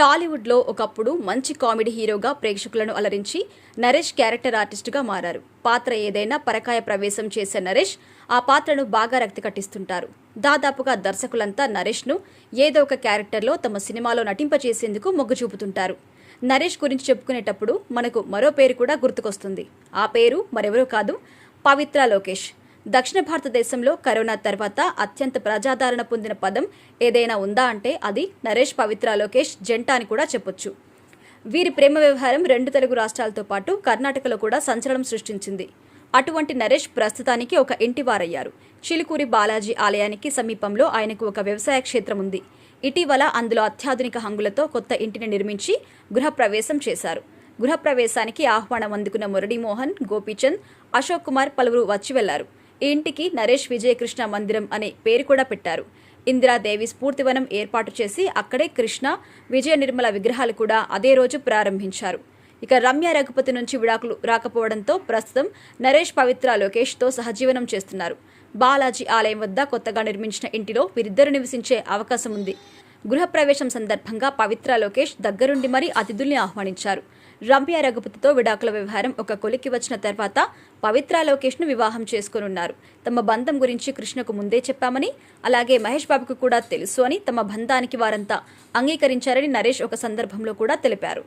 టాలీవుడ్లో ఒకప్పుడు మంచి కామెడీ హీరోగా ప్రేక్షకులను అలరించి నరేష్ క్యారెక్టర్ ఆర్టిస్టుగా మారారు. పాత్ర ఏదైనా పరకాయ ప్రవేశం చేసే నరేష్ ఆ పాత్రను బాగా రక్తి కట్టిస్తుంటారు. దాదాపుగా దర్శకులంతా నరేష్ను ఏదో ఒక క్యారెక్టర్లో తమ సినిమాలో నటింపచేసేందుకు మొగ్గు చూపుతుంటారు. నరేష్ గురించి చెప్పుకునేటప్పుడు మనకు మరో పేరు కూడా గుర్తుకొస్తుంది. ఆ పేరు మరెవరో కాదు, పవిత్ర లోకేష్. దక్షిణ భారతదేశంలో కరోనా తర్వాత అత్యంత ప్రజాదరణ పొందిన పదం ఏదైనా ఉందా అంటే అది నరేష్ పవిత్ర లోకేష్ జంట అని కూడా చెప్పొచ్చు. వీరి ప్రేమ వ్యవహారం 2 తెలుగు రాష్ట్రాలతో పాటు కర్ణాటకలో కూడా సంచలనం సృష్టించింది. అటువంటి నరేష్ ప్రస్తుతానికి ఒక ఇంటివారయ్యారు. చిలుకూరి బాలాజీ ఆలయానికి సమీపంలో ఆయనకు ఒక వ్యవసాయ క్షేత్రం ఉంది. ఇటీవల అందులో అత్యాధునిక హంగులతో కొత్త ఇంటిని నిర్మించి గృహప్రవేశం చేశారు. గృహప్రవేశానికి ఆహ్వానం అందుకున్న మురళీమోహన్, గోపీచంద్, అశోక్ కుమార్ పలువురు వచ్చి వెళ్లారు. ఈ ఇంటికి నరేష్ విజయకృష్ణ మందిరం అనే పేరు కూడా పెట్టారు. ఇందిరాదేవి స్ఫూర్తివనం ఏర్పాటు చేసి అక్కడే కృష్ణ, విజయ నిర్మల విగ్రహాలు కూడా అదే రోజు ప్రారంభించారు. ఇక రమ్య రఘుపతి నుంచి విడాకులు రాకపోవడంతో ప్రస్తుతం నరేష్ పవిత్ర లోకేష్తో సహజీవనం చేస్తున్నారు. బాలాజీ ఆలయం వద్ద కొత్తగా నిర్మించిన ఇంటిలో వీరిద్దరు నివసించే అవకాశం ఉంది. గృహప్రవేశం సందర్భంగా పవిత్ర లోకేష్ దగ్గరుండి మరీ అతిథుల్ని ఆహ్వానించారు. రమ్య రఘుపతితో విడాకుల వ్యవహారం ఒక కొలికి వచ్చిన తర్వాత పవిత్ర లోకేష్ను వివాహం చేసుకోనున్నారు. తమ బంధం గురించి కృష్ణకు ముందే చెప్పామని, అలాగే మహేష్ బాబుకు కూడా తెలుసు అని, తమ బంధానికి వారంతా అంగీకరించారని నరేష్ ఒక సందర్భంలో కూడా తెలిపారు.